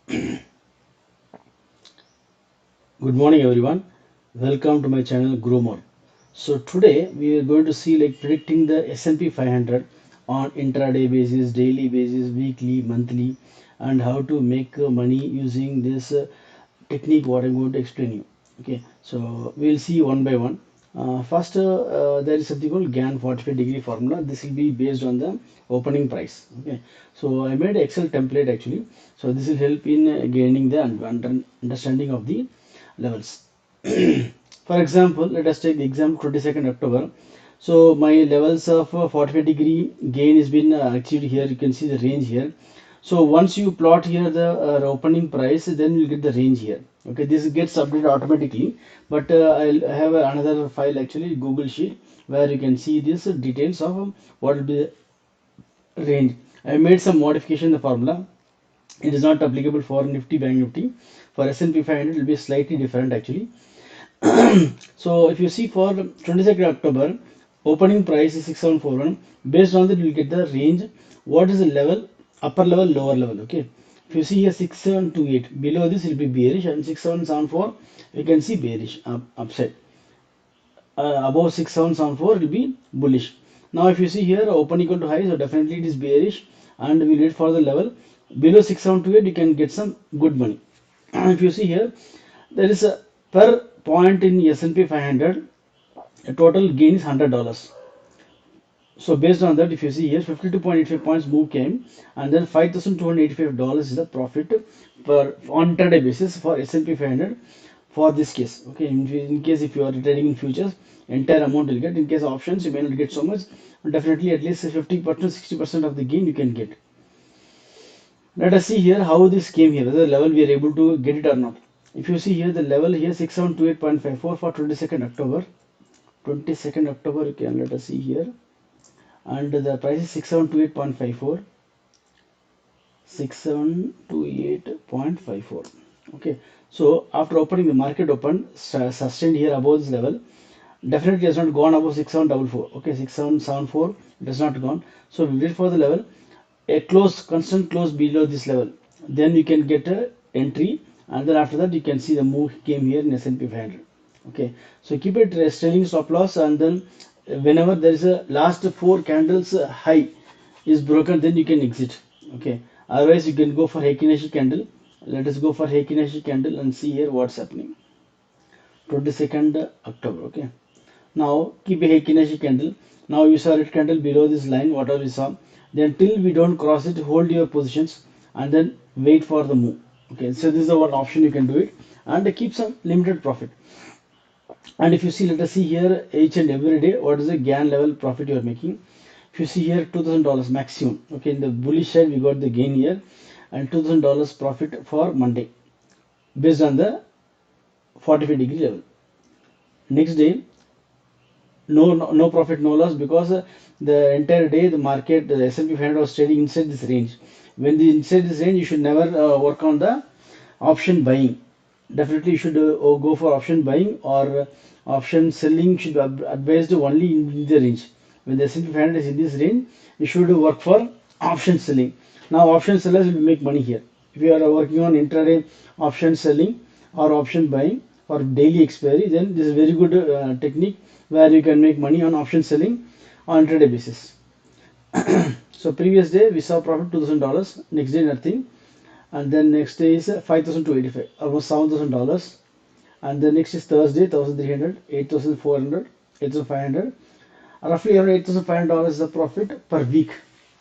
Good morning everyone. Welcome to my channel Grow More. So today we are going to see like predicting the S&P 500 on intraday basis, daily basis, weekly, monthly, and how to make money using this technique what I'm going to explain you. Okay, so we'll see one by one. First, there is something called Gann 45-degree formula. This will be based on the opening price. Okay, so I made Excel template actually. So this will help in gaining the understanding of the levels. For example, let us take the example 22nd October. So my levels of 45-degree gain has been achieved here. You can see the range here. So once you plot here the opening price, then you'll get the range here. Okay, this gets updated automatically. But I'll have another file actually, Google Sheet, where you can see this details of what will be the range. I made some modification in the formula. It is not applicable for Nifty, Bank Nifty. For S&P 500, it will be slightly different actually. So if you see for 22nd October, opening price is 6741. Based on that, you will get the range. What is the level? Upper level, lower level. Okay. If you see here 6728, below this will be bearish, and 6774 you can see bearish upside. Above 6774 will be bullish. Now if you see here open equal to high, so definitely it is bearish, and we wait for the level below 6728. You can get some good money. If you see here, there is a per point in S&P 500, a total gain is $100. So based on that, if you see here, 52.85 points move came, and then $5,285 is the profit per on intraday basis for S&P 500 for this case. Okay, in case if you are trading in futures, entire amount will get. In case of options, you may not get so much. Definitely at least 50%, 60% of the gain you can get. Let us see here how this came here, whether the level we are able to get it or not. If you see here, the level here 6728.54 for 22nd October. 22nd October, you can let us see here, and the price is 6728.54. 6728.54. Okay, so after opening, the market opened sustained here above this level. Definitely has not gone above 6744. Okay, 6774 it has not gone. So we wait for the level, a close constant close below this level, then you can get a entry, and then after that you can see the move came here in S&P 500. Okay, so keep it trailing stop loss, and then whenever there is a last four candles high is broken, then you can exit. Okay, otherwise you can go for Heikin candle. Let us go for Heikin candle and see here what's happening. 22nd October. Okay, now keep a Heikin candle. Now you saw red candle below this line, whatever we saw. Then till we don't cross it, hold your positions and then wait for the move. Okay, so this is the one option you can do it, and keep some limited profit. And if you see, let us see here each and every day what is the Gann level profit you are making. If you see here $2,000 maximum. Okay, in the bullish side we got the gain here, and $2,000 profit for Monday based on the 45-degree level. Next day, no profit, no loss, because the entire day the market, the S&P 500 was trading inside this range. When the inside this range, you should never work on the option buying. Definitely you should go for option buying, or option selling should be advised only in the range. When the S&P 500 is in this range, you should work for option selling. Now option sellers will make money here. If you are working on intraday option selling or option buying or daily expiry, then this is very good technique where you can make money on option selling on intraday basis. So previous day we saw profit $2,000, next day nothing, and then next day is 5,285, almost $7,000, and then next is Thursday 1,300, 8,400, 8,500, roughly around $8,500 is the profit per week.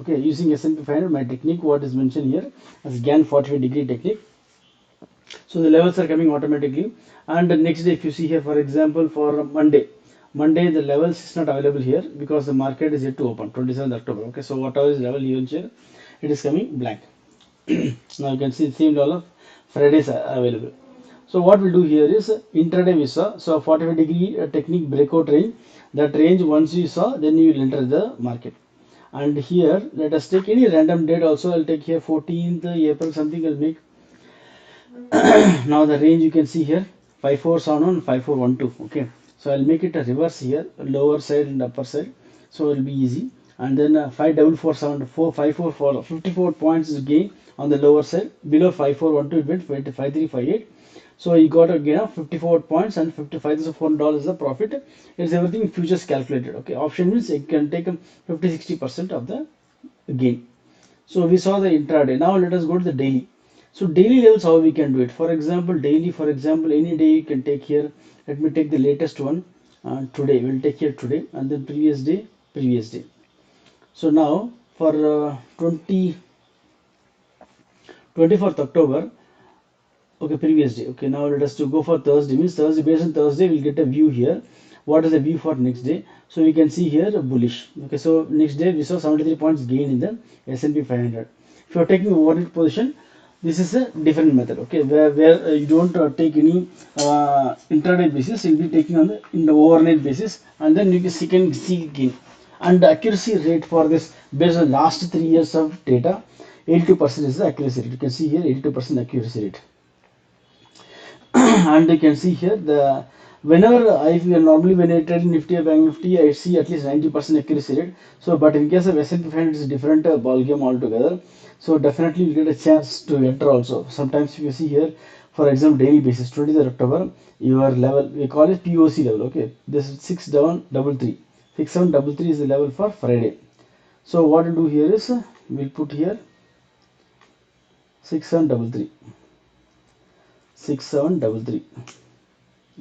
Okay, using S&P 500, my technique what is mentioned here as Gann 45-degree technique. So the levels are coming automatically, and the next day if you see here, for example for Monday the levels is not available here because the market is yet to open 27th October. Okay, so whatever is level here, it is coming blank. Now you can see the same level of Fridays are available. So what we'll do here is intraday we saw. So 45-degree technique breakout range. That range once you saw, then you will enter the market. And here let us take any random date also. I'll take here 14th April something. I'll make. Now the range you can see here 5471 and 5412. Okay, so I'll make it a reverse here, lower side and upper side, so it will be easy. And then 5447 54 for 54 points is gain on the lower side. Below 5412 it went 5358. So he got a gain of 54 points and $55,400 is the profit. It's everything futures calculated. Okay, option means it can take 50-60% of the gain. So we saw the intraday. Now let us go to the daily. So daily levels, how we can do it. For example, daily, for example, any day you can take here. Let me take the latest one. Today, we'll take here today, and then previous day, previous day. So now for 24th October, okay, previous day. Okay, now let us to go for Thursday. Means Thursday, based on Thursday, we'll get a view here. What is the view for next day? So we can see here bullish. Okay, so next day we saw 73 points gain in the S&P 500. If you are taking overnight position, this is a different method. Okay, where you don't take any intraday basis, you'll be taking on the in the overnight basis, and then can see gain. And the accuracy rate for this based on last 3 years of data, 82% is the accuracy rate. You can see here 82% accuracy rate. And you can see here the whenever I normally when I trade Nifty or Bank Nifty, I see at least 90% accuracy rate. So but in case of S&P 500, it's a different ball game altogether. So definitely you get a chance to enter also. Sometimes if you see here, for example, daily basis 20th October, your level we call it POC level. Okay, this is 6733. 6733 is the level for Friday. So what we do here is we'll put here 6733. 6733.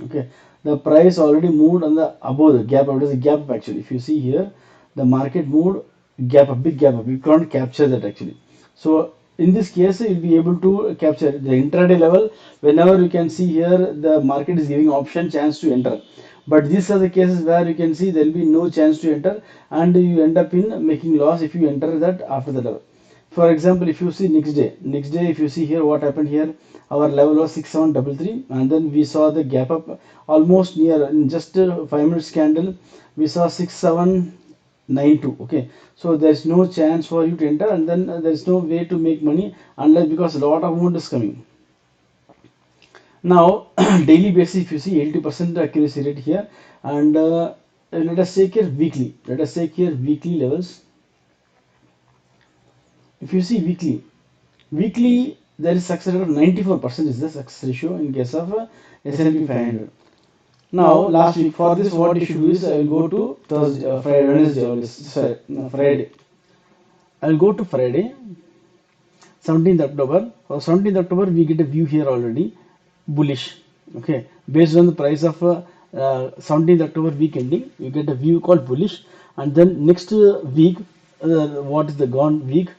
Okay, the price already moved on the above the gap. What is the gap actually? If you see here, the market moved gap up, big gap up. You can't capture that actually. So in this case, you'll be able to capture the intraday level. Whenever you can see here, the market is giving option chance to enter. But these are the cases where you can see there will be no chance to enter, and you end up in making loss if you enter that after the level. For example, if you see next day if you see here what happened here, our level was 6733, and then we saw the gap up almost near in just 5 minutes candle. We saw 6792. Okay, so there's no chance for you to enter, and then there's no way to make money unless because a lot of amount is coming. Now daily basis, if you see 80% accuracy rate here, and let us take here weekly. Let us take here weekly levels. If you see weekly there is success rate of 94% is the success ratio in case of S&P 500. Now last week for this what you should do is I will go to Thursday, Friday, Wednesday, or sorry, no, Friday. I will go to Friday, 17th October. For 17th October we get a view here already bullish. Okay, based on the price of 17th October week ending, you get a view called bullish, and then next week, what is the gone week?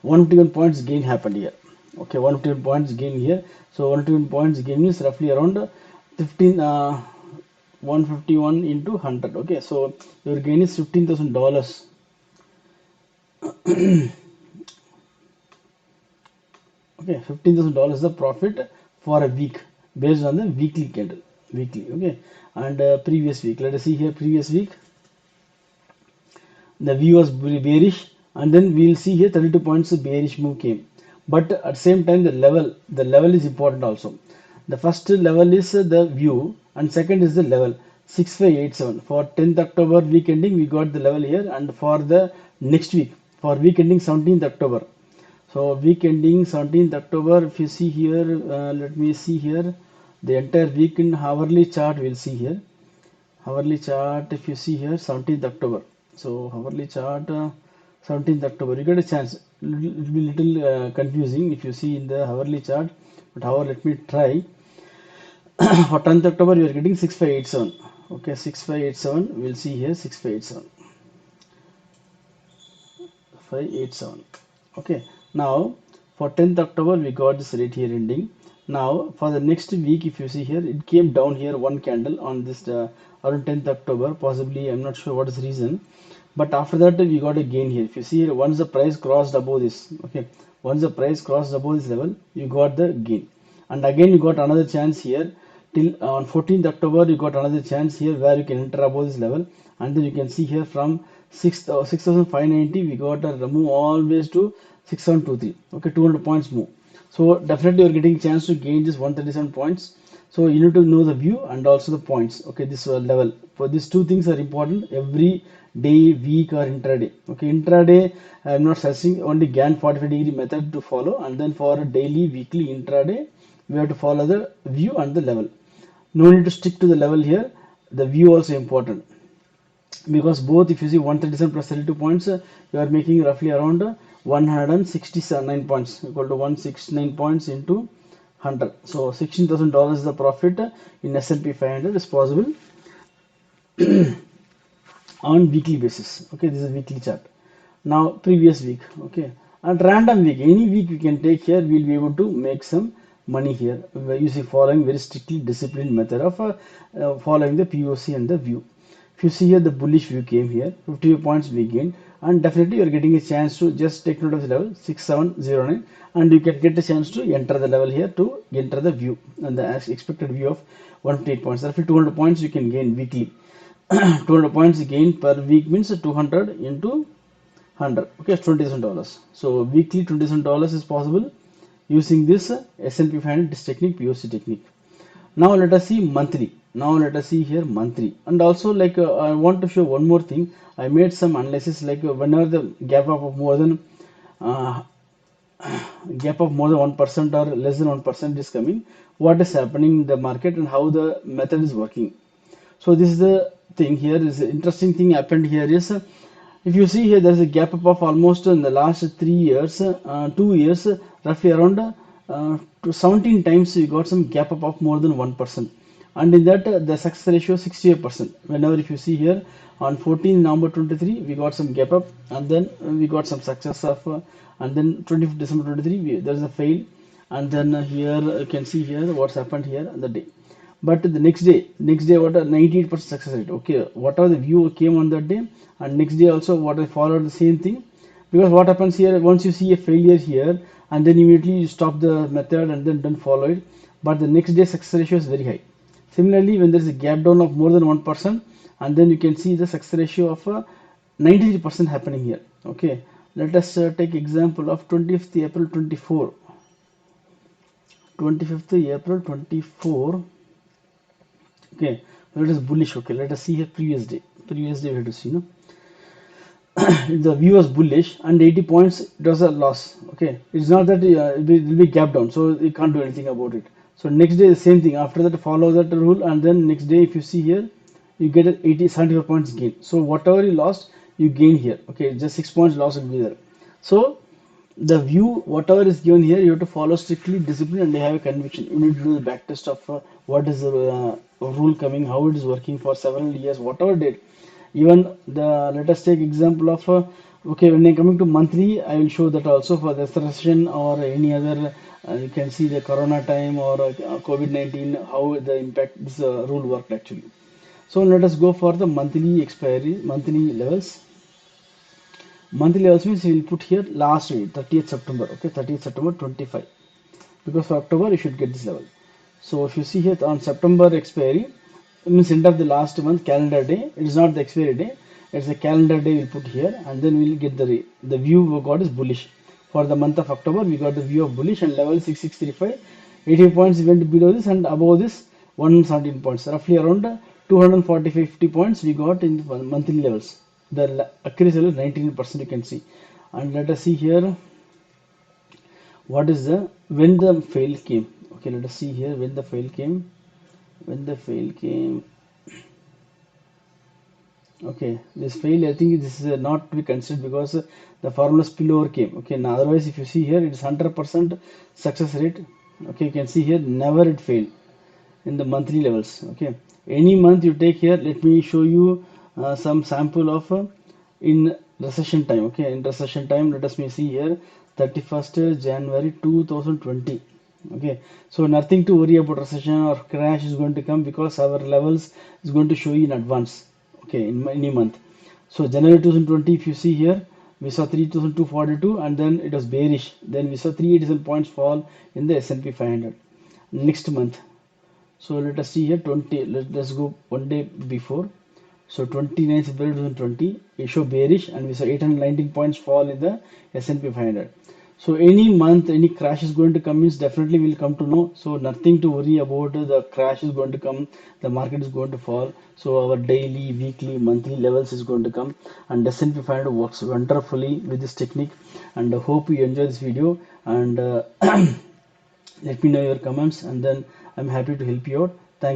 121 points gain happened here. Okay, 121 points gain here. So 121 points gain is roughly around 15 151 into 100. Okay, so your gain is $15,000. Okay, $15,000 the profit for a week based on the weekly candle. Weekly, okay, and previous week. Let us see here previous week. The view was bearish, and then we'll see here 32 points of bearish move came. But at the same time, the level is important also. The first level is the view, and second is the level 6587. For 10th October week ending, we got the level here, and for the next week, for week ending 17th October. So week ending 17th October, if you see here, let me see here, the entire week in hourly chart we'll see here. Hourly chart, if you see here 17th October. So hourly chart 17th October, you get a chance. It will be little confusing if you see in the hourly chart, but however, let me try. For 10th October, you are getting 6587. Okay, 6587. We'll see here 6587. 587. Okay, now for 10th October we got this rate here ending. Now for the next week, if you see here, it came down here one candle on this around 10th October, possibly I'm not sure what is the reason, but after that we got a gain here. If you see here, once the price crossed above this, okay, once the price crossed above this level, you got the gain, and again you got another chance here till on 14th October you got another chance here where you can enter above this level, and then you can see here from 6590 we got a move always to 6723. Okay, 200 points move. So definitely you're getting a chance to gain this 137 points. So you need to know the view and also the points. Okay, this level. For these two things are important every day, week or intraday. Okay, intraday I'm not suggesting only Gann 45-degree method to follow, and then for a daily, weekly, intraday we have to follow the view and the level. No need to stick to the level here. The view also important because both if you see 137 plus 32 points you are making roughly around 169 points equal to 169 points into 100. So $16,000 is the profit in S&P 500 is possible on weekly basis. Okay, this is weekly chart. Now previous week. Okay, and random week, any week we can take here, we'll be able to make some money here by using following very strictly disciplined method of following the POC and the view. If you see here, the bullish view came here, 50 points we gained, and definitely you're getting a chance to just take note of the level 6709, and you can get a chance to enter the level here to enter the view and the expected view of 158 points. Roughly 200 points you can gain weekly. 200 points gain per week means 200 into 100. Okay, $20,000. So weekly $20,000 is possible using this S&P 500 this technique, POC technique. Now let us see monthly. Now let us see here monthly, and also like I want to show one more thing. I made some analysis like whenever the gap up of more than uh, 1% or less than 1% is coming, what is happening in the market and how the method is working. So this is the thing here. Is interesting thing happened here is if you see here, there is a gap up of almost in the last 3 years, 2 years, roughly around to 17 times we got some gap up of more than 1%, and in that the success ratio 68%. Whenever if you see here on 14 November 23 we got some gap up, and then we got some success of and then 25th December 23 there is a fail, and then here you can see here what's happened here on the day. But the next day what a 98% success rate. Okay, whatever the view came on that day, and next day also what I followed the same thing, because what happens here, once you see a failure here and then immediately you stop the method and then don't follow it, but the next day success ratio is very high. Similarly, when there is a gap down of more than 1%, and then you can see the success ratio of 93% happening here. Okay, let us take example of 20th April 24, 25th April 24. Okay, let us bullish. Okay, let us see here previous day. Previous day we have to see, no? The view was bullish and 80 points it was a loss. Okay, it's not that it will be gap down, so you can't do anything about it. So next day the same thing. After that, follow that rule, and then next day if you see here, you get a 74 points gain. So whatever you lost, you gain here. Okay, just 6 points loss will be there. So the view whatever is given here, you have to follow strictly discipline and you have a conviction. You need to do the back test of what is the rule coming, how it is working for several years, whatever date. Even the let us take example of okay, when I coming to monthly, I will show that also for the recession or any other you can see the corona time or COVID-19, how the impact this rule worked actually. So let us go for the monthly expiry, monthly levels. Monthly levels means we will put here last week 30th September. Okay, 30th September 25, because for October you should get this level. So if you see here on September expiry, it means end of the last month calendar day. It is not the expiry day, it's a calendar day we'll put here, and then we'll get the view we got is bullish. For the month of October we got the view of bullish and level 6635. 80 points went below this and above this 117 points, roughly around 240 50 points we got in the monthly levels. The accuracy level is 19% you can see. And let us see here what is the when the fail came. Okay, let us see here when the fail came. When the fail came, okay, this fail, I think this is not to be considered because the formula spillover came. Okay, now otherwise if you see here it is 100% success rate. Okay, you can see here never it failed in the monthly levels. Okay, any month you take here, let me show you some sample of in recession time. Okay, in recession time, let us me see here 31st January 2020. Okay, so nothing to worry about recession or crash is going to come because our levels is going to show you in advance. Okay, in any month. So January 2020, if you see here, we saw 3242 and then it was bearish, then we saw 387 points fall in the S&P 500. Next month, so let us see here 20, let's go one day before. So 29th February 2020, it show bearish and we saw 819 points fall in the S&P 500. So any month, any crash is going to come means definitely we'll come to know. So nothing to worry about. The crash is going to come, the market is going to fall. So our daily, weekly, monthly levels is going to come, and S&P 500 works wonderfully with this technique. And I hope you enjoy this video, and let me know your comments, and then I'm happy to help you out.